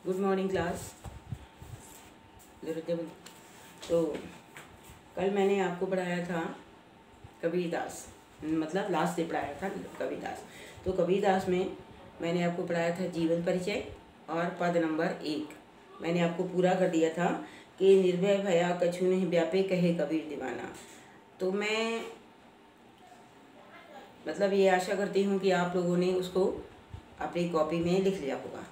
Good morning class. तो कल मैंने आपको पढ़ाया था कबीरदास, मतलब लास्ट डे पढ़ाया था कबीरदास। तो कबीरदास में मैंने आपको पढ़ाया था जीवन परिचय और पद नंबर 1 मैंने आपको पूरा कर दिया था कि निर्भय भया कछु नहीं व्यापे कहे कबीर दीवाना। तो मैं मतलब ये आशा करती हूँ कि आप लोगों ने उसको अपनी कॉपी में लिख लिया होगा,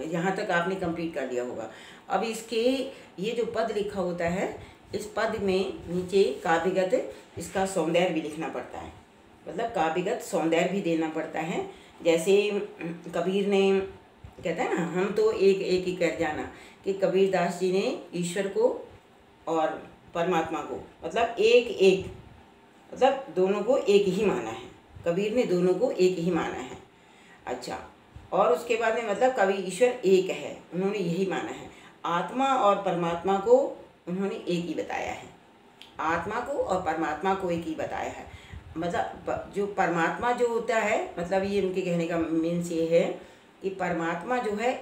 यहाँ तक आपने कंप्लीट कर दिया होगा। अब इसके ये जो पद लिखा होता है, इस पद में नीचे काव्यगत इसका सौंदर्य भी लिखना पड़ता है, मतलब काव्यगत सौंदर्य भी देना पड़ता है। जैसे कबीर ने कहता है ना, हम तो एक एक ही कर जाना, कि कबीरदास जी ने ईश्वर को और परमात्मा को मतलब एक एक मतलब दोनों को एक ही माना है। कबीर ने दोनों को एक ही माना है। अच्छा, और उसके बाद में मतलब कवि ईश्वर एक है, उन्होंने यही माना है। आत्मा और परमात्मा को उन्होंने एक ही बताया है, आत्मा को और परमात्मा को एक ही बताया है। मतलब जो परमात्मा जो होता है, मतलब ये उनके कहने का मीन्स ये है कि परमात्मा जो है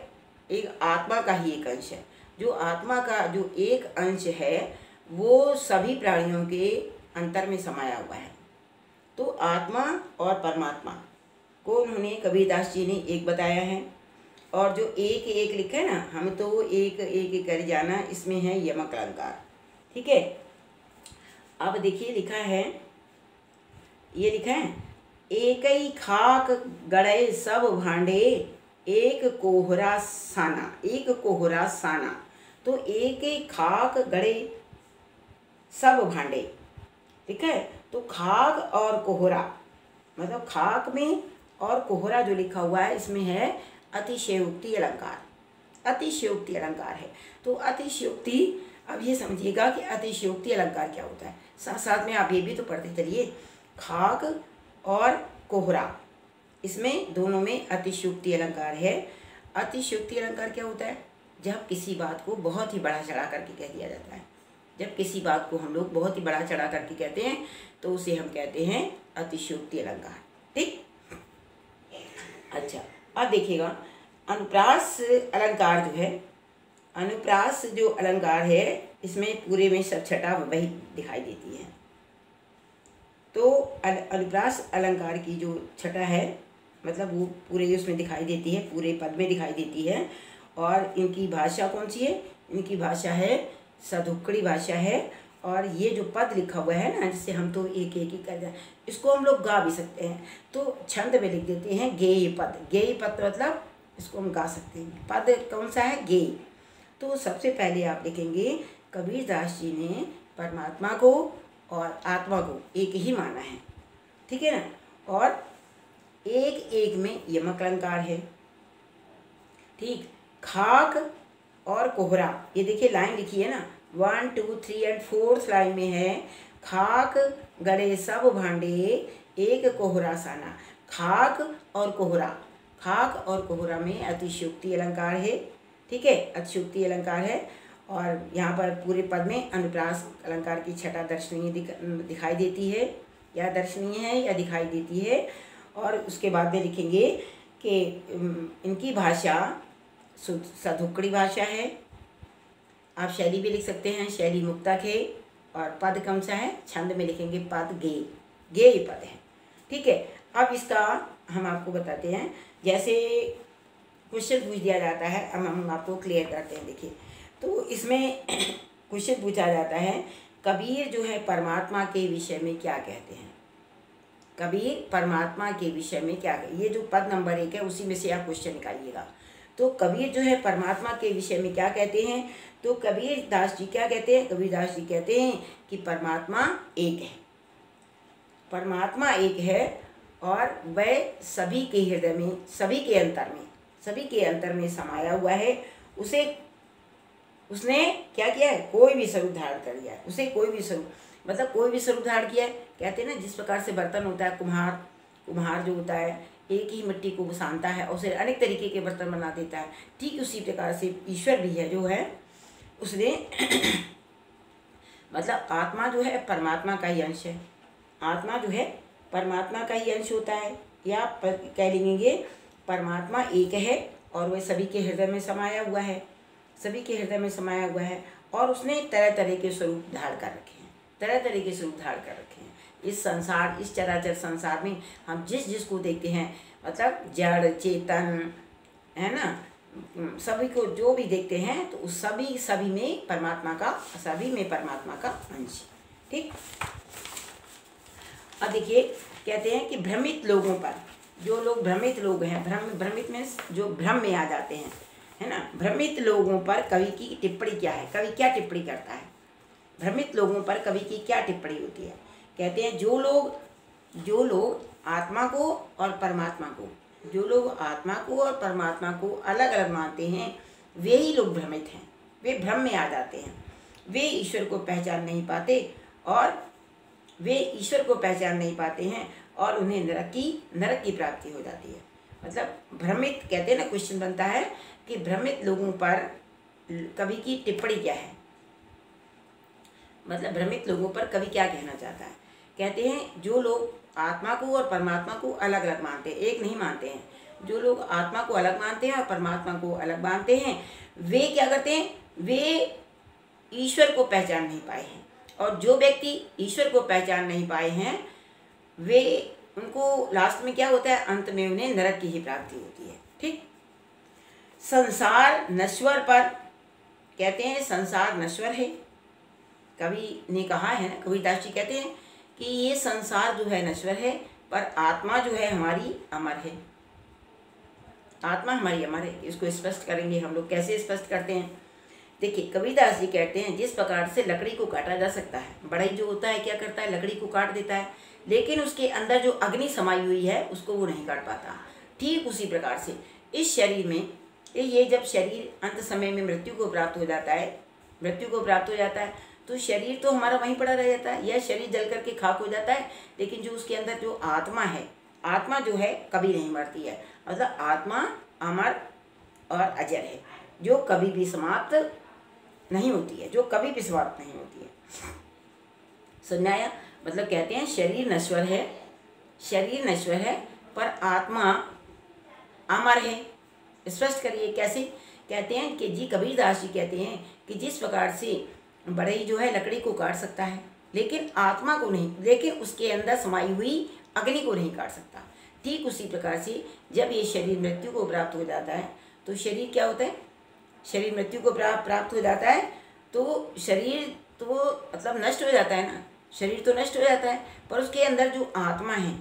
एक आत्मा का ही एक अंश है। जो आत्मा का जो एक अंश है वो सभी प्राणियों के अंतर में समाया हुआ है। तो आत्मा और परमात्मा को उन्होंने कबीरदास जी ने एक बताया है। और जो एक एक लिखा है ना, हम तो एक एक कर जाना, इसमें है यमक अलंकार। ठीक है, अब देखिए लिखा है, ये लिखा है, एक ही खाक गड़े सब भांडे एक कोहरा साना, एक कोहरा साना। तो एक ही खाक गड़े सब भांडे, ठीक है। तो खाक और कोहरा, मतलब खाक में और कोहरा जो लिखा हुआ है इसमें है अतिशयोक्ति अलंकार, अतिशयोक्ति अलंकार है। तो अतिशयोक्ति, अब ये समझिएगा कि अतिशयोक्ति अलंकार क्या होता है, साथ साथ में आप ये भी तो पढ़ते चलिए। खाक और कोहरा, इसमें दोनों में अतिशयोक्ति अलंकार है। अतिशयोक्ति अलंकार क्या होता है? जब किसी बात को बहुत ही बड़ा चढ़ा करके कह दिया जाता है, जब किसी बात को हम लोग बहुत ही बड़ा चढ़ा करके कहते हैं तो उसे हम कहते हैं अतिशयोक्ति अलंकार। ठीक, अच्छा, अब देखिएगा अनुप्रास अलंकार जो है, अनुप्रास जो अलंकार है इसमें पूरे में सब छटा वही दिखाई देती है। तो अनुप्रास अलंकार की जो छटा है मतलब वो पूरे उसमें दिखाई देती है, पूरे पद में दिखाई देती है। और इनकी भाषा कौन सी है? इनकी भाषा है सधुक्कड़ी भाषा है। और ये जो पद लिखा हुआ है ना, जिससे हम तो एक एक ही कर जाए, इसको हम लोग गा भी सकते हैं। तो छंद में लिख देते हैं गेय पद। गेय पद मतलब इसको हम गा सकते हैं। पद कौन सा है? गेय। तो सबसे पहले आप लिखेंगे कबीरदास जी ने परमात्मा को और आत्मा को एक ही माना है, ठीक है ना। और एक एक में यमक अलंकार है। ठीक, खाक और कोहरा, ये देखिए लाइन लिखी है ना, 1 2 3 और 4th लाइन में है, खाक गड़े सब भांडे एक कोहरा साना। खाक और कोहरा, खाक और कोहरा में अतिशयोक्ति अलंकार है, ठीक है, अतिशयोक्ति अलंकार है। और यहाँ पर पूरे पद में अनुप्रास अलंकार की छटा दर्शनीय दिखाई देती है, या दर्शनीय है या दिखाई देती है। और उसके बाद में लिखेंगे कि इनकी भाषा सधुक्कड़ी भाषा है। आप शैली भी लिख सकते हैं, शैली मुक्तक है। और पद कौन सा है? छंद में लिखेंगे पद गेय, गेय पद है, ठीक है। अब इसका हम आपको बताते हैं, जैसे क्वेश्चन पूछ दिया जाता है, अब हम आपको क्लियर करते हैं। देखिए, तो इसमें क्वेश्चन पूछा जाता है, कबीर जो है परमात्मा के विषय में क्या कहते हैं? कबीर परमात्मा के विषय में क्या कहते? ये जो पद नंबर 1 है उसी में से आप क्वेश्चन निकालिएगा। तो कबीर जो है परमात्मा के विषय में क्या कहते हैं? तो कबीरदास जी क्या कहते हैं? कबीरदास जी कहते हैं कि परमात्मा एक है, परमात्मा एक है और वह सभी के हृदय में, सभी के अंतर में, सभी के अंतर में समाया हुआ है। उसे उसने क्या किया है? कोई भी स्वरूप धारण कर लिया है। उसे कोई भी स्वरूप, मतलब कोई भी स्वरूप धारण किया है। कहते हैं ना, जिस प्रकार से बर्तन होता है, कुम्हार जो होता है एक ही मिट्टी को सानता है और उसे अनेक तरीके के बर्तन बना देता है, ठीक उसी प्रकार से ईश्वर भी है जो है, उसने मतलब आत्मा जो है परमात्मा का ही अंश है। आत्मा जो है परमात्मा का ही अंश होता है, या कह लेंगे परमात्मा एक है और वह सभी के हृदय में समाया हुआ है, सभी के हृदय में समाया हुआ है। और उसने तरह तरह के स्वरूप धारण कर रखे हैं, तरह तरह के स्वरूप धारण कर रखे हैं। इस संसार, इस चराचर संसार में हम जिसको देखते हैं, मतलब जड़ चेतन है ना, सभी को जो भी देखते हैं तो उस सभी में परमात्मा का, सभी में परमात्मा का अंश। ठीक। अब देखिए, कहते हैं कि भ्रमित लोगों पर, जो लोग भ्रमित लोग हैं, भ्रमित में जो भ्रम में आ जाते हैं, है ना, भ्रमित लोगों पर कवि की टिप्पणी क्या है, कवि क्या टिप्पणी करता है, भ्रमित लोगों पर कवि की क्या टिप्पणी होती है। कहते हैं जो लोग आत्मा को और परमात्मा को, जो लोग आत्मा को और परमात्मा को अलग अलग मानते हैं, वे ही लोग भ्रमित हैं, वे भ्रम में आ जाते हैं, वे ईश्वर को पहचान नहीं पाते और उन्हें नरक की प्राप्ति हो जाती है। मतलब भ्रमित, कहते हैं ना, क्वेश्चन बनता है कि भ्रमित लोगों पर कवि की टिप्पणी क्या है, मतलब भ्रमित लोगों पर कवि क्या कहना चाहता है। कहते हैं जो लोग आत्मा को और परमात्मा को अलग अलग मानते हैं, एक नहीं मानते हैं, जो लोग आत्मा को अलग मानते हैं और परमात्मा को अलग मानते हैं, वे क्या करते हैं, वे ईश्वर को पहचान नहीं पाए हैं। और जो व्यक्ति ईश्वर को पहचान नहीं पाए हैं, वे, उनको लास्ट में क्या होता है, अंत में उन्हें नरक की ही प्राप्ति होती है। ठीक। संसार नश्वर पर, कहते हैं संसार नश्वर है, कवि ने कहा है ना, कबीरदास जी कहते हैं कि ये संसार जो है नश्वर है, पर आत्मा जो है हमारी अमर है, आत्मा हमारी अमर है। इसको स्पष्ट करेंगे हम लोग, कैसे स्पष्ट करते हैं। देखिए, कबीरदास जी कहते हैं जिस प्रकार से लकड़ी को काटा जा सकता है, बढ़ई जो होता है क्या करता है, लकड़ी को काट देता है, लेकिन उसके अंदर जो अग्नि समाई हुई है उसको वो नहीं काट पाता। ठीक उसी प्रकार से इस शरीर में, ये जब शरीर अंत समय में मृत्यु को प्राप्त हो जाता है, तो शरीर तो हमारा वहीं पड़ा रह जाता है, यह शरीर जल करके खाक हो जाता है, लेकिन जो उसके अंदर जो आत्मा है, आत्मा जो है कभी नहीं मरती है। मतलब आत्मा अमर और अजर है, जो कभी भी समाप्त नहीं होती है, जो कभी भी समाप्त नहीं होती है। समझ आया। मतलब कहते हैं शरीर नश्वर है पर आत्मा अमर है। स्पष्ट करिए कैसे। कहते हैं कि जी, कबीरदास जी कहते हैं कि जिस प्रकार से बढ़ई जो है लकड़ी को काट सकता है, लेकिन आत्मा को नहीं, लेकिन उसके अंदर समाई हुई अग्नि को नहीं काट सकता, ठीक उसी प्रकार से जब ये शरीर मृत्यु को प्राप्त हो जाता है तो शरीर क्या होता है, शरीर मृत्यु को प्राप्त हो जाता है तो शरीर तो मतलब नष्ट हो जाता है ना, शरीर तो नष्ट हो जाता है, पर उसके अंदर जो आत्मा है,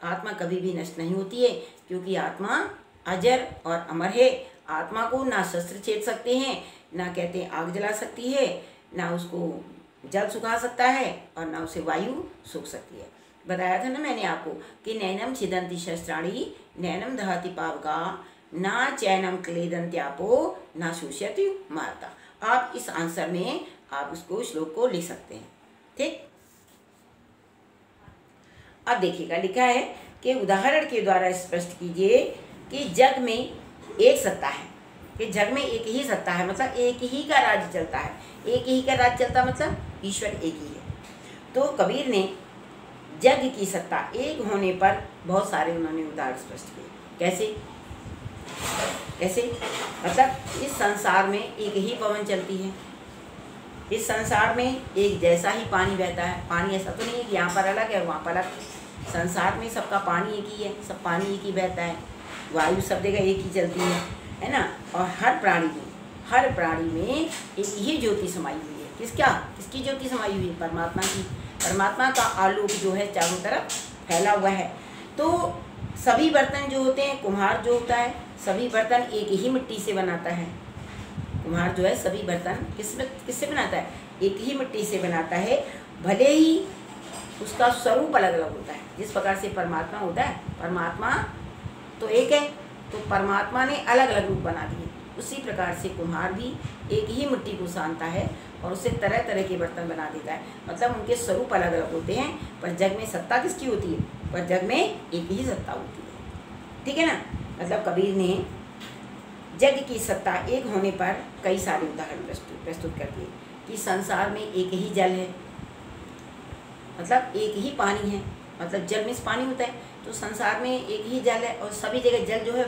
आत्मा कभी भी नष्ट नहीं होती है, क्योंकि आत्मा अजर और अमर है। आत्मा को ना शस्त्र छेद सकते हैं, ना कहते हैं आग जला सकती है, ना उसको जल सुखा सकता है, और ना उसे वायु सूख सकती है। बताया था ना मैंने आपको कि नैनम छिदंती शस्त्राणी नैनम दहति पावका ना चैनम क्लेदंत्यापो ना शोष्यति मारता। आप इस आंसर में आप उसको श्लोक को लिख सकते हैं। ठीक। अब देखिएगा, लिखा है कि उदाहरण के द्वारा स्पष्ट कीजिए कि जग में एक सत्ता है, कि जग में एक ही सत्ता है, मतलब एक ही का राज्य चलता है। एक ही का राज्य चलता मतलब ईश्वर एक ही है। तो कबीर ने जग की सत्ता एक होने पर बहुत सारे उन्होंने उदाहरण स्पष्ट किए। कैसे कैसे मतलब इस संसार में एक ही पवन चलती है, इस संसार में एक जैसा ही पानी बहता है। पानी ऐसा तो नहीं है कि यहाँ पर अलग है वहाँ पर अलग, संसार में सबका पानी एक ही है, सब पानी एक ही बहता है, वायु सब जगह एक ही चलती है ना। और हर प्राणी में एक ही ज्योति समाई हुई है। किसकी ज्योति समाई हुई है? परमात्मा की। परमात्मा का आलोक जो है चारों तरफ फैला हुआ है। तो सभी बर्तन जो होते हैं, कुम्हार जो होता है सभी बर्तन एक ही मिट्टी से बनाता है। कुम्हार जो है सभी बर्तन किससे बनाता है? एक ही मिट्टी से बनाता है, भले ही उसका स्वरूप अलग अलग होता है। जिस प्रकार से परमात्मा होता है, परमात्मा तो एक है, तो परमात्मा ने अलग अलग रूप बना दिए। उसी प्रकार से कुम्हार भी एक ही मिट्टी को सानता है और उससे तरह तरह के बर्तन बना देता है। मतलब उनके स्वरूप अलग अलग होते हैं, पर जग में सत्ता किसकी होती है? पर जग में एक ही सत्ता होती है। ठीक है ना। मतलब कबीर ने जग की सत्ता एक होने पर कई सारे उदाहरण प्रस्तुत कर दिए कि संसार में एक ही जल है, मतलब एक ही पानी है, मतलब जल में पानी होता है, तो संसार में एक ही जल है और सभी जगह जल जो है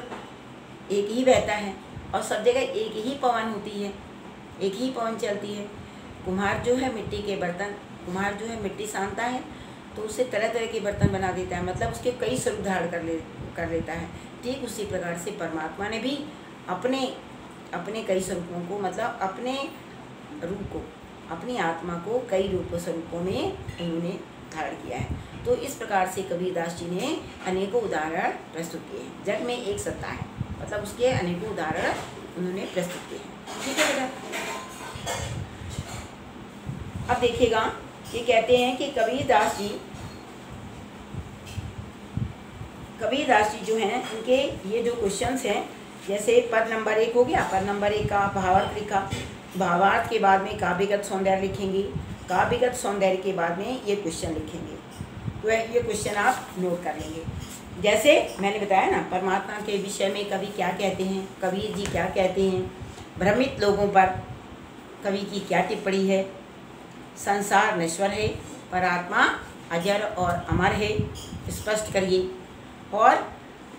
एक ही बहता है और सब जगह एक ही पवन होती है, एक ही पवन चलती है। कुम्हार जो है मिट्टी के बर्तन, कुम्हार जो है मिट्टी सानता है तो उससे तरह तरह के बर्तन बना देता है, मतलब उसके कई स्वरूप धारण कर लेता है। ठीक उसी प्रकार से परमात्मा ने भी अपने कई स्वरूपों को, मतलब अपने रूप को, अपनी आत्मा को कई रूप स्वरूपों में उन्होंने धारण किया है। तो इस प्रकार से कबीरदास जी ने अनेकों उदाहरण प्रस्तुत किए हैं। जग में एक सत्ता है, मतलब उसके अनेकों उदाहरण उन्होंने प्रस्तुत किए हैं। ठीक है बेटा, अब देखिएगा ये कहते हैं कि कबीरदास जी जो हैं उनके ये जो क्वेश्चंस हैं, जैसे पद नंबर 1 हो गया, पद नंबर 1 का भावार्थ लिखा, भावार्थ के बाद में काव्यगत सौंदर्य लिखेंगे, काव्यगत सौंदर्य के बाद में ये क्वेश्चन लिखेंगे। तो ये क्वेश्चन आप नोट कर लेंगे। जैसे मैंने बताया ना, परमात्मा के विषय में कवि क्या कहते हैं, कबीर जी क्या कहते हैं, भ्रमित लोगों पर कवि की क्या टिप्पणी है, संसार नश्वर है, पर आत्मा अजर और अमर है, स्पष्ट करिए। और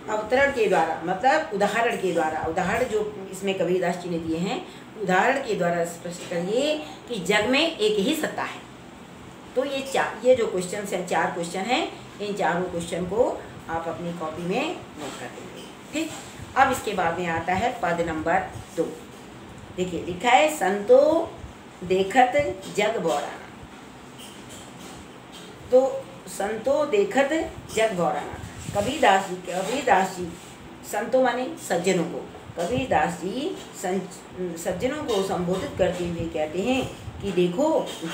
अवतरण के द्वारा, मतलब उदाहरण के द्वारा, उदाहरण जो इसमें कबीरदास जी ने दिए हैं, उदाहरण के द्वारा स्पष्ट करिए कि जग में एक ही सत्ता है। तो ये जो क्वेश्चन हैं, 4 क्वेश्चन हैं, इन चारों क्वेश्चन को आप अपनी कॉपी में नोट कर देंगे। ठीक, अब इसके बाद में आता है पद नंबर 2। देखिए लिखा है, संतो देखत जग बौराना। तो संतो देखत जग बौराना, कबीरदास जी संतों माने सज्जनों को, कबीरदास जी सज्जनों को संबोधित करते हुए कहते हैं कि देखो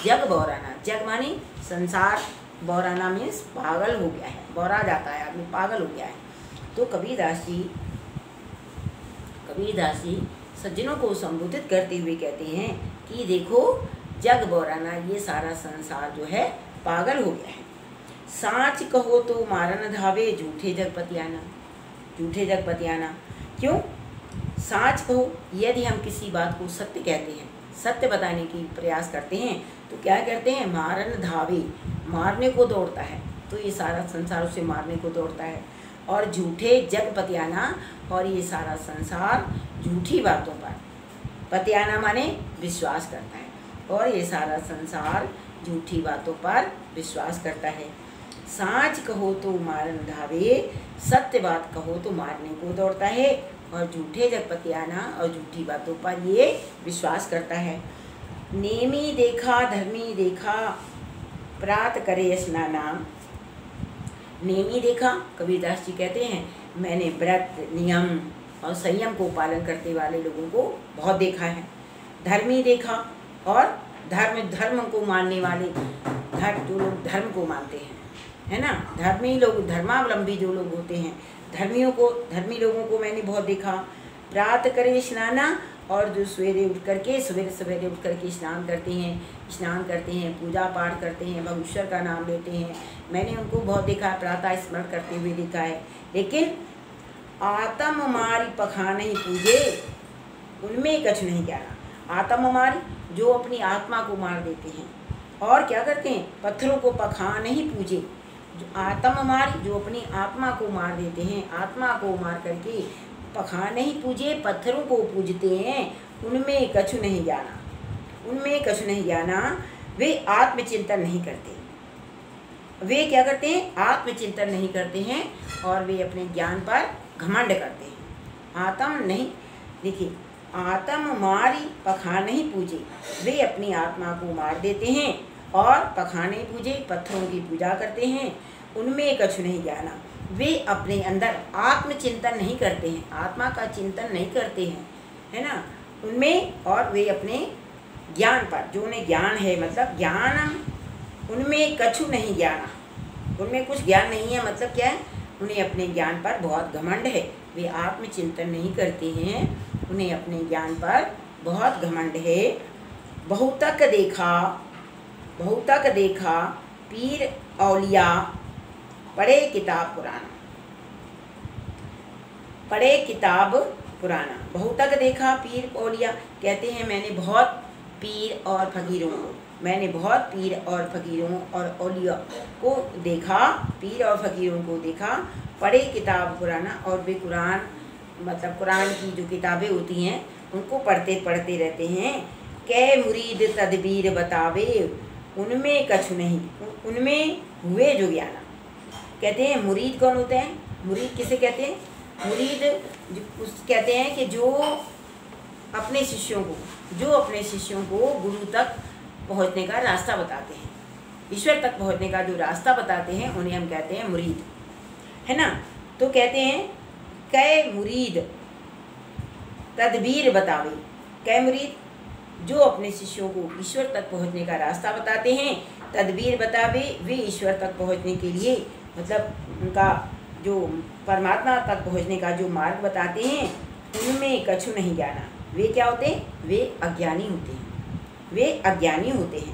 जग बौराना, जग माने संसार, बौराना मीन्स पागल हो गया है, बौरा जाता है आदमी, पागल हो गया है। तो कबीरदास जी सज्जनों को संबोधित करते हुए कहते हैं कि देखो जग बौराना, ये सारा संसार जो है पागल हो गया है। साच कहो तो मारन धावे, झूठे जग पतियाना, झूठे जग पतियाना। क्यों? साच कहो, यदि हम किसी बात को सत्य कहते हैं, सत्य बताने की प्रयास करते हैं, तो क्या करते हैं, मारन धावे, मारने को दौड़ता है, तो ये सारा संसार उसे मारने को दौड़ता है। और झूठे जग पतियाना, और ये सारा संसार झूठी बातों पर, पतियाना माने विश्वास करता है, और ये सारा संसार झूठी बातों पर विश्वास करता है। साच कहो तो मारन धावे, सत्य बात कहो तो मारने को दौड़ता है, और झूठे जग पतियाना, और झूठी बातों पर ये विश्वास करता है। नेमी देखा धर्मी देखा, प्रात करे स्नाना। नेमी देखा, कबीरदास जी कहते हैं मैंने व्रत नियम और संयम को पालन करने वाले लोगों को बहुत देखा है। धर्मी देखा, और धर्म को मानने वाले, जो लोग धर्म को मानते हैं, है ना, धर्मी लोग, धर्मावलंबी जो लोग होते हैं, धर्मी लोगों को मैंने बहुत देखा। प्रात करे स्नाना, और जो सवेरे उठ करके स्नान करते हैं, पूजा पाठ करते हैं, भगवान का नाम लेते हैं, मैंने उनको बहुत देखा, प्रातः स्मरण करते हुए देखा है। लेकिन आत्म मारी पखा नहीं पूजे, उनमें कछ नहीं ज्ञाना। आत्म मारी, जो अपनी आत्मा को मार देते हैं, और क्या करते हैं, पत्थरों को पखा नहीं पूजे। आत्म मारी, जो अपनी आत्मा को मार देते हैं, आत्मा को मार करके पखा नहीं पूजे, पत्थरों को पूजते हैं, उनमें कछु नहीं जाना, वे आत्मचिंतन नहीं करते। वे क्या करते हैं, आत्मचिंतन नहीं करते हैं, और वे अपने ज्ञान पर घमंड करते हैं। आत्म नहीं, देखिए, आत्म मारी पखा नहीं पूजे, वे अपनी आत्मा को मार देते हैं, और पखा नहीं पूजे, पत्थरों की पूजा करते हैं, उनमें कछु नहीं जाना। वे अपने अंदर आत्मचिंतन नहीं करते हैं, आत्मा का चिंतन नहीं करते हैं, है ना, उनमें, और वे अपने ज्ञान पर, जो उन्हें ज्ञान है, मतलब ज्ञान, उनमें कछु नहीं ज्ञाना, उनमें कुछ ज्ञान नहीं है, मतलब क्या है, उन्हें अपने ज्ञान पर बहुत घमंड है, वे आत्मचिंतन नहीं करते हैं, उन्हें अपने ज्ञान पर बहुत घमंड है। बहुतक देखा पीर औलिया, पढ़े किताब पुराना। बहुतक देखा पीर औलिया, कहते हैं मैंने बहुत पीर और फकीरों और औलिया को देखा, पीर और फकीरों को देखा, पढ़े किताब पुराना, और वे कुरान मतलब कुरान की जो किताबें होती हैं उनको पढ़ते पढ़ते रहते हैं। कै मुरीद तदबीर बतावे उनमें कछु नहीं, उनमें हुए जो ज्ञाना। कहते हैं मुरीद कौन होते हैं? मुरीद किसे कहते हैं? मुरीद उस कहते हैं कि जो अपने शिष्यों को गुरु तक पहुंचने का रास्ता बताते हैं, ईश्वर तक पहुंचने का जो रास्ता बताते हैं उन्हें हम कहते हैं मुरीद, है ना। तो कहते हैं कै मुरीद तदबीर बतावे, कै मुरीद जो अपने शिष्यों को ईश्वर तक पहुंचने का रास्ता बताते हैं, तदबीर बतावे वे ईश्वर तक पहुंचने के लिए मतलब उनका जो परमात्मा तक पहुंचने का जो मार्ग बताते हैं उनमें कछु नहीं जाना। वे क्या होते हैं? वे अज्ञानी होते हैं, वे अज्ञानी होते हैं।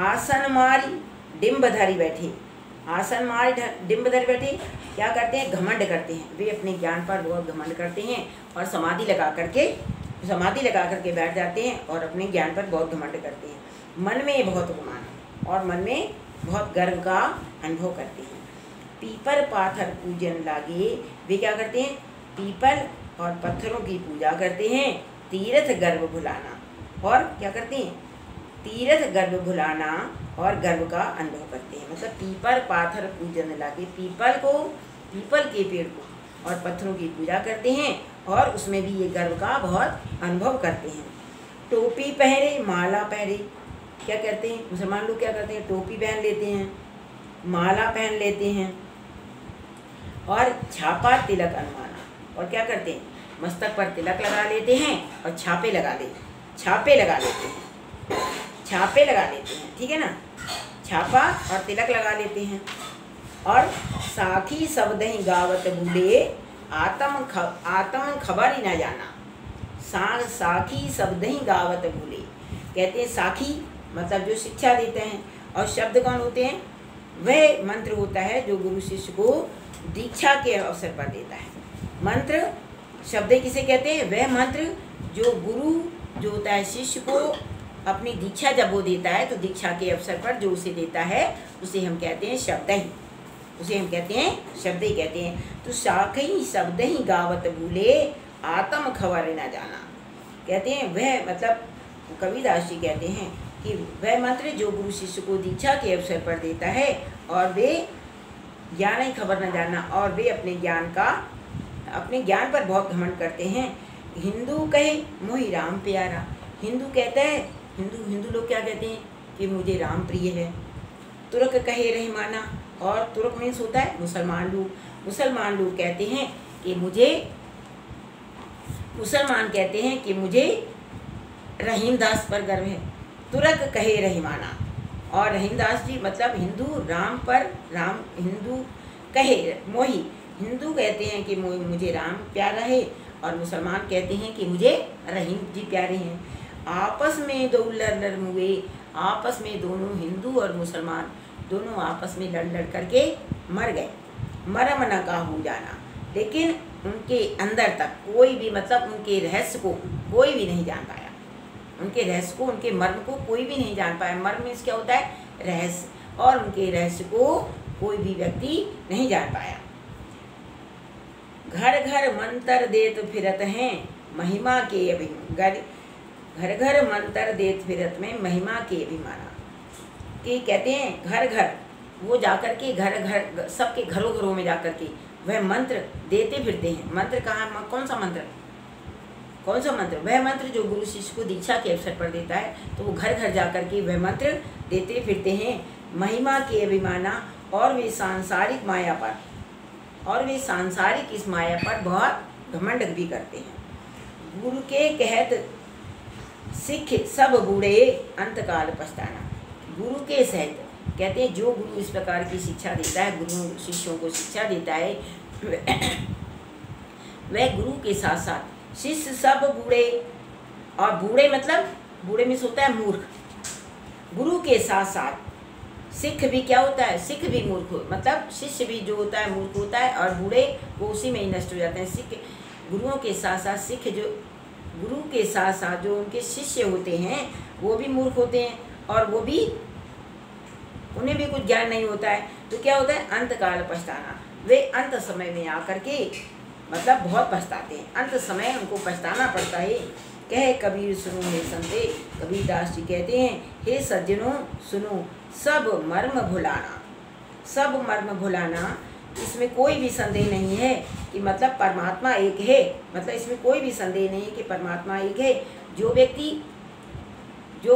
आसन मारी डिम्ब धरी बैठे, आसन मारी डिम्ब धरी बैठे क्या करते हैं? घमंड करते हैं। वे अपने ज्ञान पर बहुत घमंड करते हैं और समाधि लगा करके बैठ जाते हैं और अपने ज्ञान पर बहुत घमंड करते हैं। मन में बहुत अभिमान और मन में बहुत गर्व का अनुभव करते हैं। पीपल पाथर पूजन लागे, वे क्या करते हैं? पीपल और पत्थरों की पूजा करते हैं। तीर्थ गर्व भुलाना, और क्या करते हैं? तीर्थ गर्व भुलाना और गर्व का अनुभव करते हैं। मतलब पीपल पाथर पूजन लागे, पीपल के पेड़ को और पत्थरों की पूजा करते हैं और उसमें भी ये गर्व का बहुत अनुभव करते हैं। टोपी पहने माला पहने, क्या कहते हैं? मुसलमान लोग क्या करते हैं? टोपी पहन लेते हैं, माला पहन लेते हैं और छापा तिलक अनुमाना, और क्या करते हैं? मस्तक पर तिलक लगा लेते हैं और छापे लगा लेते हैं, ठीक है ना। छापा और तिलक लगा लेते हैं। और साखी शब्दहि गावत भूले आत्म खबर ही ना जाना, साखी शब्दहि गावत भूले। कहते हैं साखी मतलब जो शिक्षा देते हैं, और शब्द कौन होते हैं? वह मंत्र होता है जो गुरु शिष्य को दीक्षा के अवसर पर देता है। मंत्र शब्द किसे कहते हैं? वह मंत्र जो गुरु जो होता है शिष्य को अपनी दीक्षा जब वो देता है तो दीक्षा के अवसर पर जो उसे देता है उसे हम कहते हैं शब्द ही, शब्द ही कहते हैं। तो साखी शब्द ही गावत भूले आत्म खबर न जाना। कहते हैं वह मतलब कबीरदास जी कहते हैं कि वह मंत्र जो गुरु शिष्य को दीक्षा के अवसर पर देता है और वे ज्ञान ही खबर न जाना, और वे अपने ज्ञान पर बहुत घमंड करते हैं। हिंदू कहे मोहि राम प्यारा, हिंदू कहता है, हिंदू लोग क्या कहते हैं कि मुझे राम प्रिय है। तुर्क कहे रहमाना, और तुर्क मीन्स होता है मुसलमान लोग कहते हैं कि मुझे रहीमदास पर गर्व है। तुर्क कहे रहमाना, और रहीमदास जी मतलब हिंदू कहे मोही, हिंदू कहते हैं कि मुझे राम प्यारा है, और मुसलमान कहते हैं कि मुझे रहीम जी प्यारे हैं। आपस में दो लड़ मुए, आपस में दोनों हिंदू और मुसलमान दोनों आपस में लड़ करके मर गए। मरम न काहू जाना, लेकिन उनके अंदर तक कोई भी मतलब उनके रहस्य को कोई भी नहीं जान पाया, उनके मर्म को कोई भी नहीं जान पाया। मर्म मीन्स क्या होता है? रहस्य, और उनके रहस्य को कोई भी व्यक्ति नहीं जान पाया। घर घर मंत्र देत फिरत हैं महिमा के अभिमान, घर मंत्र देत फिरत में महिमा के अभिमाना। कि कहते हैं घर घर वो जाकर के घर सबके घरों में जाकर के वह मंत्र देते फिरते हैं। मंत्र कहाँ? कौन सा मंत्र? वह मंत्र जो गुरु शिष्य को दीक्षा के अवसर पर देता है, तो वो घर घर जाकर के वह मंत्र देते फिरते हैं। महिमा के अभिमाना, और वे सांसारिक इस माया पर बहुत घमंड भी करते हैं। गुरु के कहत सिख सब बूढ़े अंतकाल पछताना, गुरु के सहित कहते हैं जो गुरु इस प्रकार की शिक्षा देता है, गुरु शिष्यों को शिक्षा देता है, वह गुरु के साथ साथ शिष्य सब बूढ़े, और बूढ़े मतलब बूढ़े में होता है मूर्ख, गुरु के साथ साथ सिख भी क्या होता है? सिख भी मूर्ख मतलब शिष्य भी जो होता है मूर्ख होता है, और बूढ़े वो उसी में ही नष्ट हो जाते हैं। सिख गुरुओं के साथ साथ सिख जो गुरु के साथ साथ जो उनके शिष्य होते हैं वो भी मूर्ख होते हैं, और वो भी उन्हें भी कुछ ज्ञान नहीं होता है। तो क्या होता है? अंतकाल पछताना, वे अंत समय में आकर के मतलब बहुत पछताते हैं, अंत समय उनको पछताना पड़ता है। कहे कबीर सुनो हे संते, कबीरदास जी कहते हैं हे सज्जनों सुनो, सब मर्म भुलाना, सब मर्म भुलाना, इसमें कोई भी संदेह नहीं है कि मतलब परमात्मा एक है, मतलब इसमें कोई भी संदेह नहीं है कि परमात्मा एक है। जो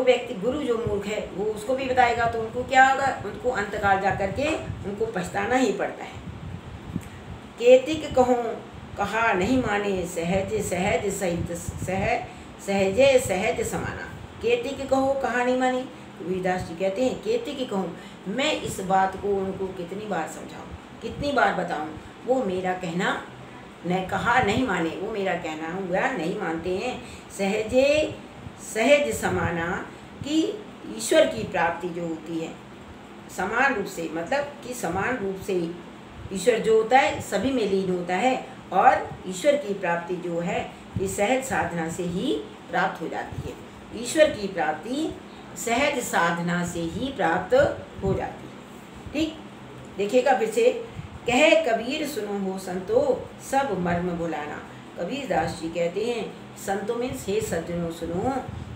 व्यक्ति गुरु जो मूर्ख है वो उसको भी बताएगा तो उनको क्या होगा, उनको अंतकाल जा करके उनको पछताना ही पड़ता है। केतिक कहूँ कहा नहीं माने, सहज सहज सहित सहजे सहज समाना। केतिक कहो कहा नहीं मानी, कबीरदास जी कहते हैं केतिक कहूँ, मैं इस बात को उनको कितनी बार समझाऊँ, कितनी बार बताऊँ, वो मेरा कहना न कहा नहीं माने, वो मेरा कहना हुआ नहीं मानते हैं। सहजे सहज समाना कि ईश्वर की प्राप्ति जो होती है समान रूप से, मतलब कि समान रूप से ईश्वर जो होता है सभी में लीन होता है, और ईश्वर की प्राप्ति जो है ये सहज साधना से ही प्राप्त हो जाती है। ईश्वर की प्राप्ति सहज साधना से ही प्राप्त हो जाती है। ठीक, देखिएगा फिर से, कहे कबीर सुनो हो संतो, सब मर्म भुलाना। कबीरदास जी कहते हैं संतों में हे सज्जनों सुनो,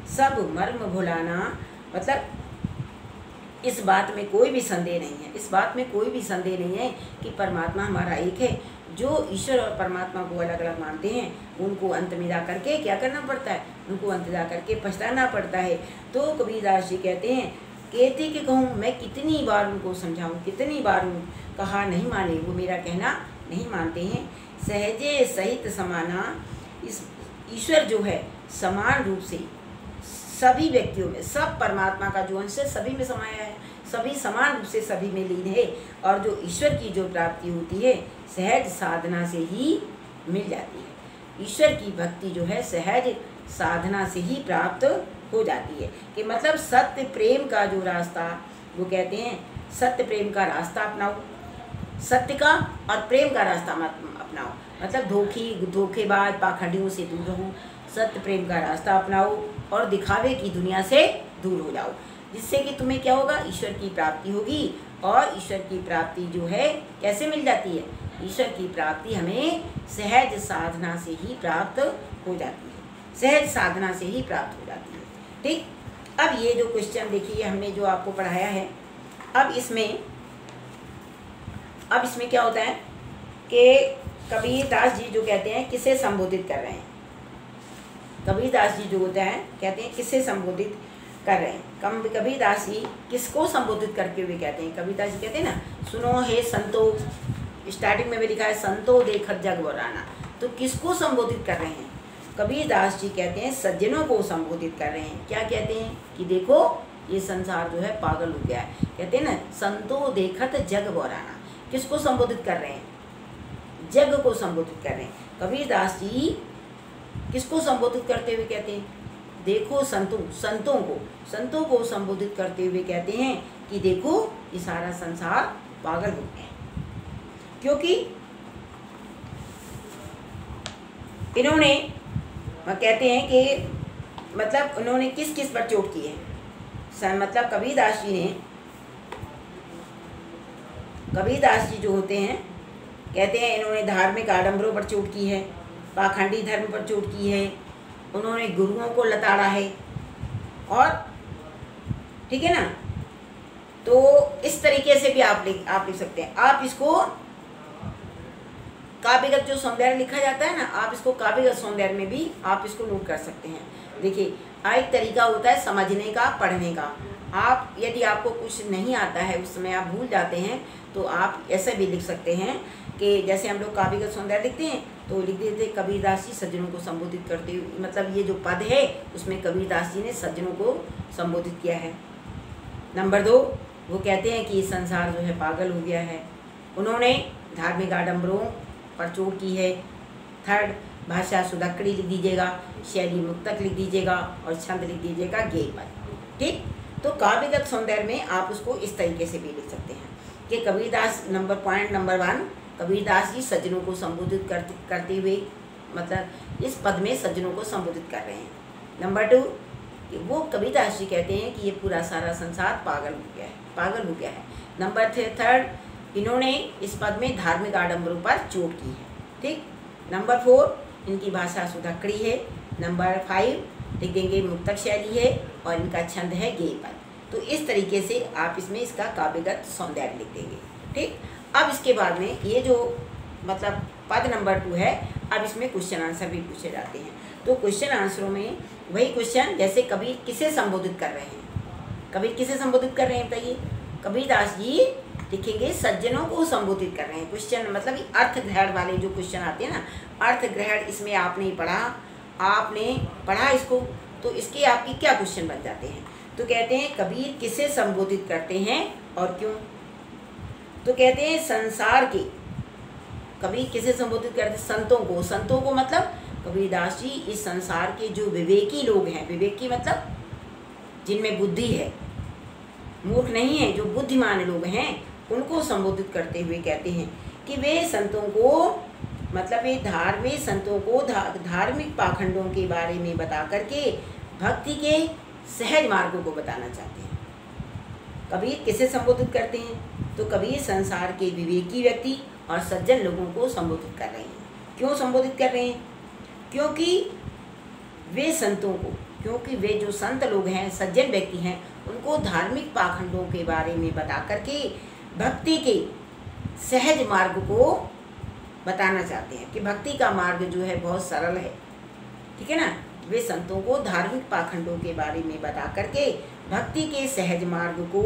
सब मर्म भुलाना, मतलब इस बात में कोई भी संदेह नहीं है, इस बात में कोई भी संदेह नहीं है कि परमात्मा हमारा एक है। जो ईश्वर और परमात्मा को अलग अलग मानते हैं उनको अंत में जा करके क्या करना पड़ता है, उनको अंत जा करके पछताना पड़ता है। तो कबीरदास जी कहते हैं कहते कि कहूँ मैं कितनी बार उनको समझाऊँ, कितनी बार कहा नहीं माने, वो मेरा कहना नहीं मानते हैं। सहजे सहित समाना, इस ईश्वर जो है समान रूप से सभी व्यक्तियों में, सब परमात्मा का जो अंश है सभी में समाया है, सभी समान रूप से सभी में लीन है, और जो ईश्वर की जो प्राप्ति होती है सहज साधना से ही मिल जाती है। ईश्वर की भक्ति जो है सहज साधना से ही प्राप्त हो जाती है। कि मतलब सत्य प्रेम का जो रास्ता, वो कहते हैं सत्य प्रेम का रास्ता अपनाओ, सत्य का और प्रेम का रास्ता मत अपनाओ, मतलब धोखेबाज पाखंडियों से दूर रहो, सत्य प्रेम का रास्ता अपनाओ और दिखावे की दुनिया से दूर हो जाओ, जिससे कि तुम्हें क्या होगा, ईश्वर की प्राप्ति होगी। और ईश्वर की प्राप्ति जो है कैसे मिल जाती है, ईश्वर की प्राप्ति हमें सहज साधना से ही प्राप्त हो जाती है, सहज साधना से ही प्राप्त हो जाती है। ठीक, अब ये जो क्वेश्चन देखिए हमने जो आपको पढ़ाया है, अब इसमें क्या होता है कि कबीरदास जी जो कहते हैं किसे संबोधित कर रहे हैं, कबीरदास जी जो होता है कहते हैं किसे संबोधित कर रहे हैं। कबीरदास जी किसको संबोधित करके हुए कहते हैं, कबीरदास जी कहते हैं ना सुनो हे संतो, स्टार्टिंग में भी लिखा है संतो देखत जग वराना, तो किसको संबोधित कर रहे हैं, कबीरदास जी कहते हैं सज्जनों को संबोधित कर रहे हैं। क्या कहते हैं कि देखो ये संसार जो है पागल हो गया है, कहते हैं ना संतो देखत जग वराना, किसको संबोधित कर रहे हैं, जग को संबोधित कर रहे हैं। कबीरदास जी किसको संबोधित करते हुए कहते हैं, देखो संतों को संबोधित करते हुए कहते हैं कि देखो ये सारा संसार पागल हो गया है। क्योंकि इन्होंने कहते हैं कि मतलब उन्होंने किस किस पर चोट की है, मतलब कबीरदास जी जो होते हैं कहते हैं इन्होंने धार्मिक आडंबरों पर चोट की है, पाखंडी धर्म पर चोट की है, उन्होंने गुरुओं को लताड़ा है, और ठीक है ना। तो इस तरीके से भी आप लिख सकते हैं। आप इसको काव्यगत जो सौंदर्य लिखा जाता है ना, आप इसको काव्यगत सौंदर्य में भी आप इसको नोट कर सकते हैं। देखिए एक तरीका होता है समझने का, पढ़ने का। आप यदि आपको कुछ नहीं आता है उस समय आप भूल जाते हैं, तो आप ऐसे भी लिख सकते हैं कि जैसे हम लोग काव्यगत सौंदर्य लिखते हैं तो लिख देते कबीरदास जी सज्जनों को संबोधित करते हुए, मतलब ये जो पद है उसमें कबीरदास जी ने सज्जनों को संबोधित किया है। नंबर 2, वो कहते हैं कि संसार जो है पागल हो गया है, उन्होंने धार्मिक आडंबरों पर चोट की है। 3, भाषा सुदक्कड़ी लिख दीजिएगा, शैली मुक्तक लिख दीजिएगा, और छंद लिख दीजिएगा गेयपद। ठीक, तो काव्यगत सौंदर्य में आप उसको इस तरीके से भी लिख सकते हैं कि कबीरदास पॉइंट नंबर 1, कबीरदास जी सज्जनों को संबोधित करते हुए, मतलब इस पद में सज्जनों को संबोधित कर रहे हैं। नंबर 2, कि वो कबीरदास जी कहते हैं कि ये पूरा सारा संसार पागल हो गया है। नंबर 3, इन्होंने इस पद में धार्मिक आडंबरों पर चोट की है। ठीक, नंबर 4 इनकी भाषा सुधाकड़ी है। नंबर 5 लिख देंगे मुक्तक शैली है और इनका छंद है गेय पद। तो इस तरीके से आप इसमें इसका काव्यगत सौंदर्य लिख देंगे। ठीक, अब इसके बाद में ये जो मतलब पद नंबर 2 है, अब इसमें क्वेश्चन आंसर भी पूछे जाते हैं। तो क्वेश्चन आंसरों में वही क्वेश्चन, जैसे कबीर किसे संबोधित कर रहे हैं, कबीर किसे संबोधित कर रहे हैं बताइए। कबीरदास जी लिखेंगे सज्जनों को संबोधित कर रहे हैं। क्वेश्चन मतलब अर्थ ग्रहण वाले जो क्वेश्चन आते हैं ना, अर्थ ग्रहण, इसमें आपने पढ़ा इसको, तो इसके आपकी क्या क्वेश्चन बन जाते हैं। तो कहते हैं कबीर किसे संबोधित करते हैं और क्यों। तो कहते हैं संसार के, कबीर किसे संबोधित करते हैं, संतों को। संतों को मतलब कबीरदास जी इस संसार के जो विवेकी लोग हैं, विवेकी मतलब जिनमें बुद्धि है, मूर्ख नहीं है, जो बुद्धिमान लोग हैं, उनको संबोधित करते हुए कहते हैं कि वे संतों को मतलब ये धार्मिक संतों को धार्मिक पाखंडों के बारे में बता करके भक्ति के सहज मार्गों को बताना चाहते हैं। कबीर किसे संबोधित करते हैं, तो कबीर संसार के विवेकी व्यक्ति और सज्जन लोगों को संबोधित कर रहे हैं। क्यों संबोधित कर रहे हैं, क्योंकि वे संतों को, क्योंकि वे जो संत लोग हैं, सज्जन व्यक्ति हैं, उनको धार्मिक पाखंडों के बारे में बता करके भक्ति के सहज मार्ग को बताना चाहते हैं कि भक्ति का मार्ग जो है बहुत सरल है। ठीक है ना, वे संतों को धार्मिक पाखंडों के बारे में बता करके भक्ति के सहज मार्ग को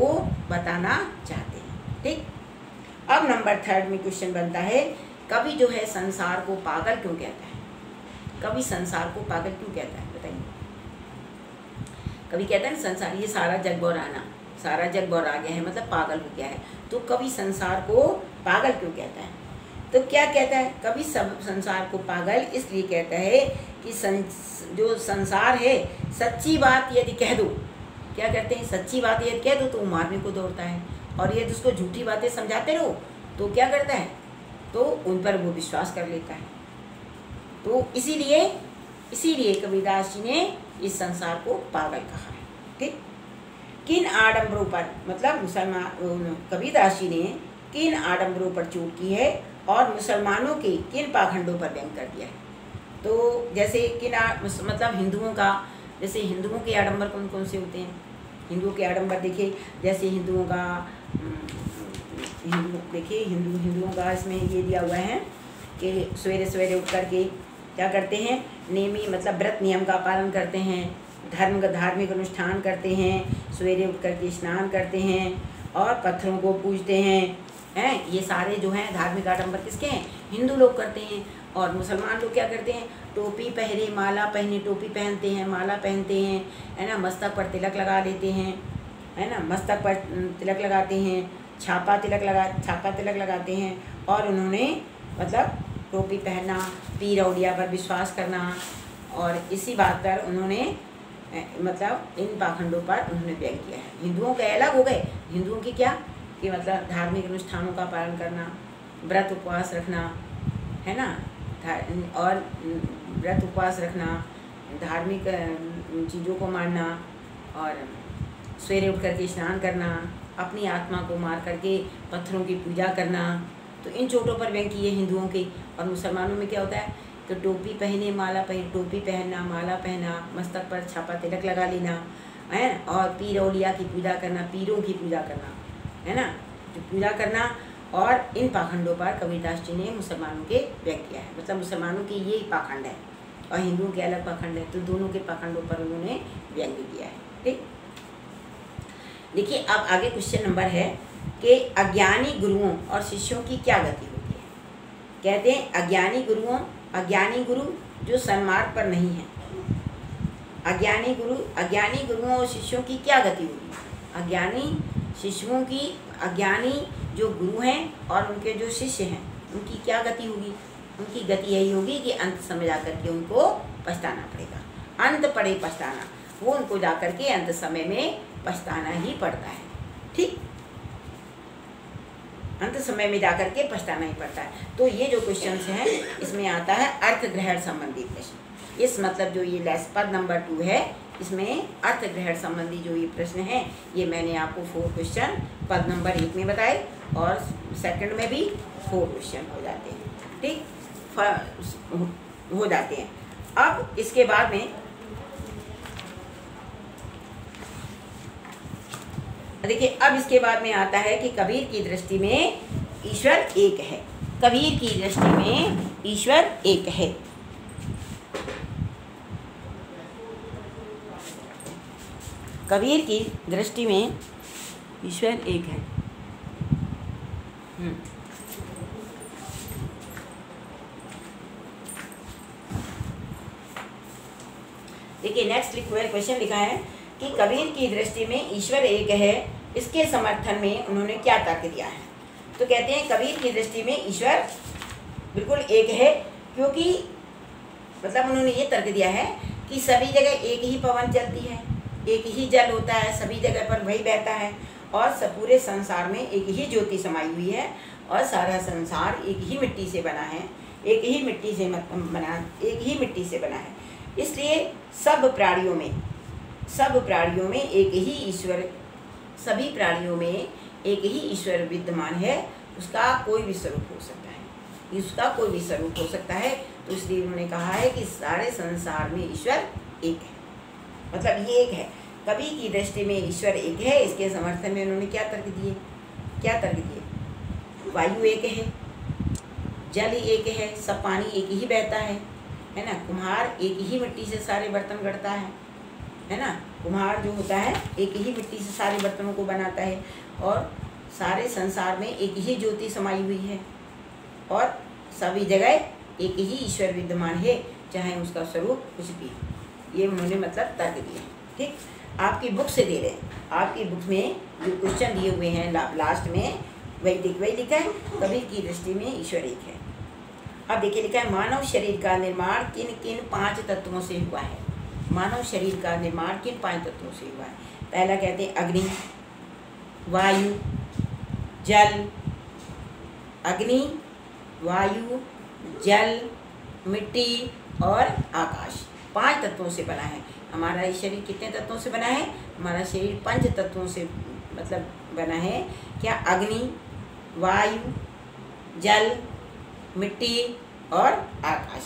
बताना चाहते हैं। ठीक, अब नंबर 3 में क्वेश्चन बनता है, कवि जो है संसार को पागल क्यों कहता है। कवि संसार को पागल क्यों कहता है बताइए। कवि कहता है ना संसार, ये सारा जग बौराना, सारा जग बौरा गया है, मतलब पागल हो गया है। तो कवि संसार को पागल क्यों कहता है, तो क्या कहता है, कवि सब संसार को पागल इसलिए कहता है कि जो संसार है, सच्ची बात यदि कह दो, क्या करते हैं, सच्ची बात यदि कह दो तो वो मारने को दौड़ता है, और यदि उसको झूठी बातें समझाते रहो तो क्या करता है, तो उन पर वो विश्वास कर लेता है। तो इसीलिए कबीरदास जी ने इस संसार को पागल कहा है। ठीक, किन आडंबरों पर, मतलब मुसलमान कबीरदास जी ने किन आडंबरों पर चोट की है और मुसलमानों के किन पाखंडों पर व्यंग कर दिया है। तो जैसे मतलब हिंदुओं का, जैसे हिंदुओं के आडंबर कौन कौन से होते हैं। हिंदुओं के आडंबर देखिए, जैसे हिंदुओं का इसमें ये दिया हुआ है कि सवेरे सवेरे उठ करके क्या करते हैं, नेमी मतलब व्रत नियम का पालन करते हैं, धार्मिक अनुष्ठान करते हैं, सवेरे उठ करके स्नान करते हैं और पत्थरों को पूजते हैं। ये सारे जो हैं धार्मिक आडंबर किसके हैं, हिंदू लोग करते हैं। और मुसलमान लोग क्या करते हैं, टोपी पहने, माला पहने, टोपी पहनते हैं, माला पहनते हैं, है ना, मस्तक पर तिलक लगा लेते हैं, है ना, मस्तक पर तिलक लगाते हैं, छापा तिलक लगाते हैं। और उन्होंने मतलब टोपी पहनना, पीर औलिया पर विश्वास करना, और इसी बात पर उन्होंने मतलब इन पाखंडों पर उन्होंने व्यंग किया है। हिंदुओं के अलग हो गए, हिंदुओं की क्या कि मतलब धार्मिक अनुष्ठानों का पालन करना, व्रत उपवास रखना, है ना, और व्रत उपवास रखना, धार्मिक चीज़ों को मानना, और सवेरे उठ करके स्नान करना, अपनी आत्मा को मार करके पत्थरों की पूजा करना। तो इन चोटों पर व्यंग किए हिंदुओं के। और मुसलमानों में क्या होता है, तो टोपी पहने, माला पहने, टोपी पहनना, माला पहना, मस्तक पर छापा तिलक लगा लेना, है, और पीर औलिया की पूजा करना, पीरों की पूजा करना, है ना, जो पूजा करना। और इन पाखंडों पर कबीरदास जी ने मुसलमानों के व्यंग किया है। मतलब मुसलमानों की ये पाखंड है और हिंदुओं के अलग पाखंड है, तो दोनों के पाखंडों पर उन्होंने व्यंग किया है। ठीक, देखिए अब आगे क्वेश्चन नंबर है कि अज्ञानी गुरुओं और शिष्यों की क्या गति होती है। कहते हैं अज्ञानी गुरु जो सन्मार्ग पर नहीं है, अज्ञानी गुरुओं और शिष्यों की क्या गति होगी। अज्ञानी जो गुरु हैं और उनके जो शिष्य हैं, उनकी क्या गति होगी। उनकी गति यही होगी कि अंत समय जाकर के उनको पछताना पड़ेगा। अंत पड़े पछताना, वो उनको जाकर के अंत समय में पछताना ही पड़ता है। ठीक, अंत समय में जाकर के पछताना ही पड़ता है। तो ये जो क्वेश्चन हैं इसमें आता है अर्थ ग्रहण संबंधी प्रश्न। इस मतलब जो ये पद नंबर 2 है, इसमें अर्थ ग्रहण संबंधी जो ये प्रश्न हैं, ये मैंने आपको 4 क्वेश्चन पद नंबर 1 में बताए और सेकंड में भी 4 क्वेश्चन हो जाते हैं। ठीक, हो जाते हैं। अब इसके बाद में देखिए, अब इसके बाद में आता है कि कबीर की दृष्टि में ईश्वर एक है। कबीर की दृष्टि में ईश्वर एक है। कबीर की दृष्टि में ईश्वर एक है। देखिए, नेक्स्ट क्वेश्चन लिखा है कि कबीर की दृष्टि में ईश्वर एक है, इसके समर्थन में उन्होंने क्या तर्क दिया है। तो कहते हैं कबीर की दृष्टि में ईश्वर बिल्कुल एक है, क्योंकि मतलब उन्होंने ये तर्क दिया है कि सभी जगह एक ही पवन चलती है, एक ही जल होता है, सभी जगह पर वही बहता है, और सब पूरे संसार में एक ही ज्योति समाई हुई है, और सारा संसार एक ही मिट्टी से बना है, एक ही मिट्टी से बना है। इसलिए सब प्राणियों में एक ही ईश्वर, सभी प्राणियों में एक ही ईश्वर विद्यमान है। उसका कोई भी स्वरूप हो सकता है, तो इसलिए उन्होंने कहा है कि सारे संसार में ईश्वर एक है, मतलब ये एक है। कबीर की दृष्टि में ईश्वर एक है, इसके समर्थन में उन्होंने क्या तर्क दिए। वायु एक है, जल एक है, सब पानी एक ही बहता है ना। कुम्हार एक ही मिट्टी से सारे बर्तन गढ़ता है ना। कुम्हार जो होता है एक ही मिट्टी से सारे बर्तनों को बनाता है, और सारे संसार में एक ही ज्योति समाई हुई है, और सभी जगह एक ही ईश्वर विद्यमान है, चाहे उसका स्वरूप कुछ भी। ये उन्होंने मतलब तर्क दिए। ठीक, आपकी बुक से दे रहे हैं, आपकी बुक में जो क्वेश्चन दिए हुए हैं लास्ट में वही लिखा है, कबीर की दृष्टि में ईश्वर एक है। अब देखिए, लिखा है मानव शरीर का निर्माण किन किन 5 तत्वों से हुआ है। मानव शरीर का निर्माण किन 5 तत्वों से हुआ है। पहला कहते हैं अग्नि, वायु, जल, अग्नि, वायु, जल, मिट्टी और आकाश, 5 तत्वों से बना है। हमारा ये शरीर कितने तत्वों से बना है? हमारा शरीर 5 तत्वों से मतलब बना है। क्या? अग्नि, वायु, जल, मिट्टी और आकाश।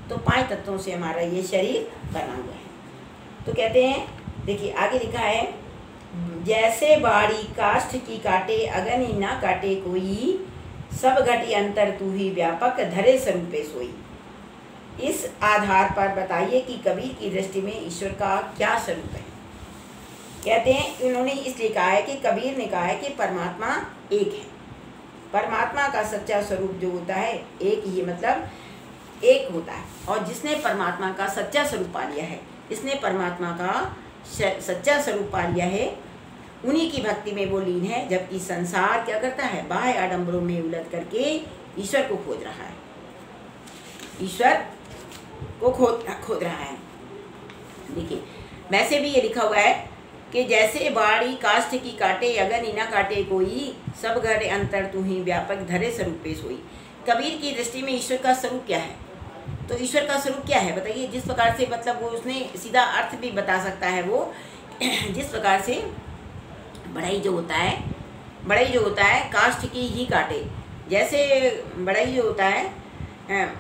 तो 5 तत्वों से हमारा ये शरीर बना हुआ है। तो कहते हैं, देखिए आगे लिखा है, जैसे बाड़ी काष्ठ की काटे अगनि ना काटे कोई, सब घटी अंतर तू ही व्यापक धरे स्वरूपे सोई। इस आधार पर बताइए कि कबीर की दृष्टि में ईश्वर का क्या स्वरूप है। कहते हैं, इन्होंने इसलिए कहा है कि कबीर ने कहा है कि परमात्मा एक है। परमात्मा का सच्चा स्वरूप जो होता है एक ही, मतलब एक होता है। और जिसने परमात्मा का सच्चा स्वरूप पा लिया है, इसने परमात्मा का सच्चा स्वरूप पा लिया है, उन्हीं की भक्ति में वो लीन है। जबकि संसार क्या करता है? बाह्य आडंबरों में उलझ करके ईश्वर को खोज रहा है, ईश्वर को खोज रहा है। देखिए, वैसे भी ये लिखा हुआ है कि जैसे बाड़ी काष्ठ की काटे अगनि ना काटे कोई, सब घटे अंतर तू ही व्यापक धरे स्वरूप पे सोई। कबीर की दृष्टि में ईश्वर का स्वरूप क्या है? तो ईश्वर का स्वरूप क्या है बताइए। जिस प्रकार से मतलब वो उसने सीधा अर्थ भी बता सकता है वो, जिस प्रकार से बढ़ई जो होता है काष्ठ की ही काटे। जैसे बढ़ई जो होता है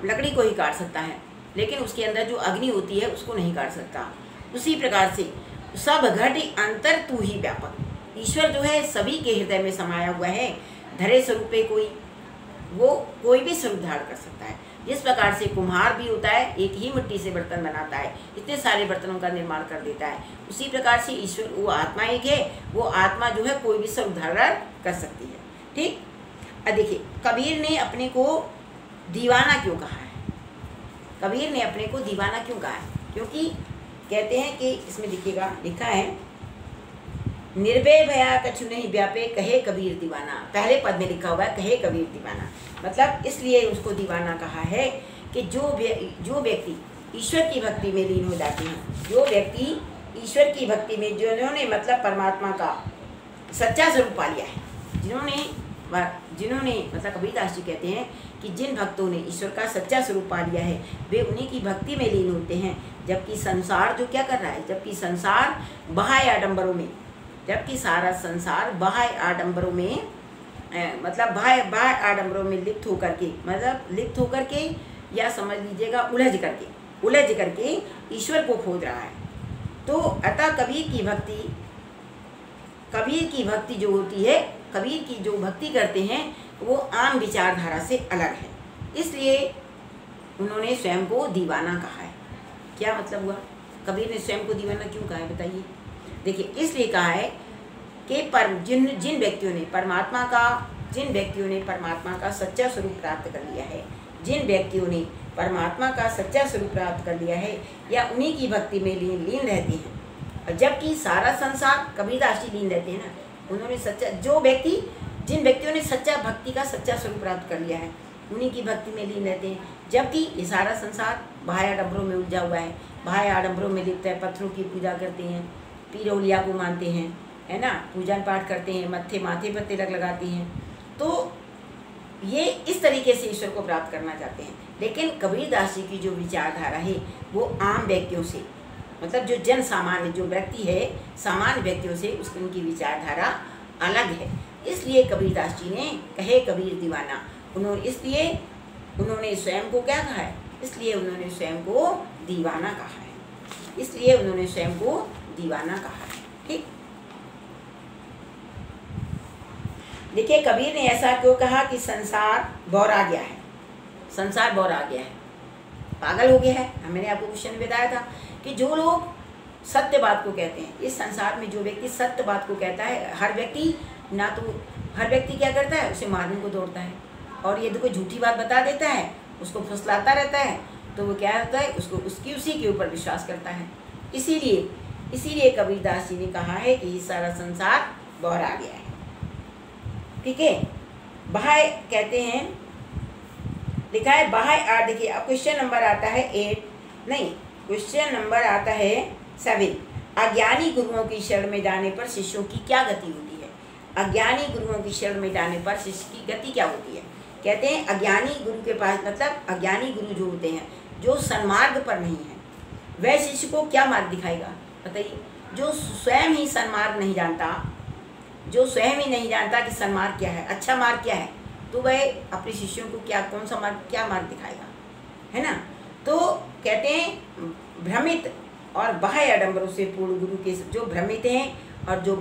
लकड़ी को ही काट सकता है, लेकिन उसके अंदर जो अग्नि होती है उसको नहीं काट सकता। उसी प्रकार से सब घट अंतर तू ही व्यापक, ईश्वर जो है सभी के हृदय में समाया हुआ है। धरे स्वरूपे कोई, वो कोई भी स्वरूप धारण कर सकता है। जिस प्रकार से कुम्हार भी होता है, एक ही मिट्टी से बर्तन बनाता है, इतने सारे बर्तनों का निर्माण कर देता है। उसी प्रकार से ईश्वर, वो आत्मा एक है, वो आत्मा जो है कोई भी स्वरूप धारण कर सकती है। ठीक। अब देखिए, कबीर ने अपने को दीवाना क्यों कहा है? कबीर ने अपने को दीवाना क्यों कहा है? क्योंकि कहते हैं कि इसमें देखिएगा, लिखा है निर्भय भया कछु नहीं व्यापे कहे कबीर दीवाना। पहले पद में लिखा हुआ है कहे कबीर दीवाना, मतलब इसलिए उसको दीवाना कहा है कि जो व्यक्ति ईश्वर की भक्ति में लीन हो जाते हैं, जो व्यक्ति ईश्वर की भक्ति में, जिन्होंने मतलब परमात्मा का सच्चा स्वरूप पा लिया है, जिन्होंने मतलब कबीरदास जी कहते हैं कि जिन भक्तों ने ईश्वर का सच्चा स्वरूप पा लिया है, वे उन्हीं की भक्ति में लीन होते हैं। जबकि संसार जो क्या कर रहा है, जबकि संसार बाह्य आडंबरों में, जबकि सारा संसार बाह्य आडंबरों में मतलब बाह्य आडंबरों में लिप्त होकर के, मतलब लिप्त होकर के या समझ लीजिएगा उलझ करके ईश्वर को खोज रहा है। तो अतः कबीर की भक्ति जो होती है, कबीर की जो भक्ति करते हैं वो आम विचारधारा से अलग है। इसलिए उन्होंने स्वयं को दीवाना कहा है। क्या मतलब हुआ? कबीर ने स्वयं को दीवाना क्यों कहा है बताइए? देखिए, इसलिए कहा है कि जिन व्यक्तियों ने परमात्मा का सच्चा स्वरूप प्राप्त कर लिया है, जिन व्यक्तियों ने परमात्मा का सच्चा स्वरूप प्राप्त कर लिया है या उन्हीं की भक्ति में लीन रहते हैं, और जबकि सारा संसार, कबीरदास जी लीन रहते हैं ना, उन्होंने जिन व्यक्तियों ने सच्चा भक्ति का सच्चा स्वरूप प्राप्त कर लिया है उन्हीं की भक्ति में लीन रहते हैं, जबकि ये सारा संसार बाह्य आडंबरों में उलझा हुआ है, बाह्य आडंबरों में लिप्त है, पत्थरों की पूजा करते हैं, पीर औलिया को मानते हैं, है ना, पूजन पाठ करते हैं, माथे पर तिलक लगाते हैं। तो ये इस तरीके से ईश्वर को प्राप्त करना चाहते हैं। लेकिन कबीरदास जी की जो विचारधारा है वो आम व्यक्तियों से, मतलब जो जन सामान्य जो व्यक्ति है, सामान्य व्यक्तियों से उनकी विचारधारा अलग है। इसलिए कबीरदास जी ने कहे कबीर दीवाना, उन्होंने स्वयं को क्या कहा है? इसलिए उन्होंने स्वयं को दीवाना कहा है। ठीक। देखिए, कबीर ने ऐसा क्यों कहा कि संसार बौरा गया है, पागल हो गया है। मैंने आपको क्वेश्चन बताया था कि जो लोग सत्य बात को कहते हैं, इस संसार में जो व्यक्ति सत्य बात को कहता है, हर व्यक्ति क्या करता है? उसे मारने को दौड़ता है, और यदि कोई झूठी बात बता देता है उसको फुसलाता रहता है, तो वो क्या होता है? उसी के ऊपर विश्वास करता है। इसीलिए कबीरदास जी ने कहा है कि सारा संसार बौरा गया है। ठीक है। बाह्य कहते हैं, लिखा है बाह्य। देखिए, अब क्वेश्चन नंबर आता है 7। अज्ञानी गुरुओं की शरण में जाने पर शिष्यों की क्या गति होती है? अज्ञानी गुरुओं की शरण में जाने पर शिष्य की गति क्या होती है? कहते हैं अज्ञानी गुरु के पास, मतलब अज्ञानी गुरु जो होते हैं, जो सन्मार्ग पर नहीं है, वह शिष्य को क्या मार्ग दिखाएगा बताइए? जो स्वयं ही सन्मार्ग नहीं जानता, कि सन्मार्ग क्या है, अच्छा मार्ग क्या है, तो वह अपने शिष्यों को क्या मार्ग दिखाएगा, है ना? तो कहते हैं भ्रमित और बाह्य आडंबरों से पूर्ण गुरु के जो भ्रमित हैं और जो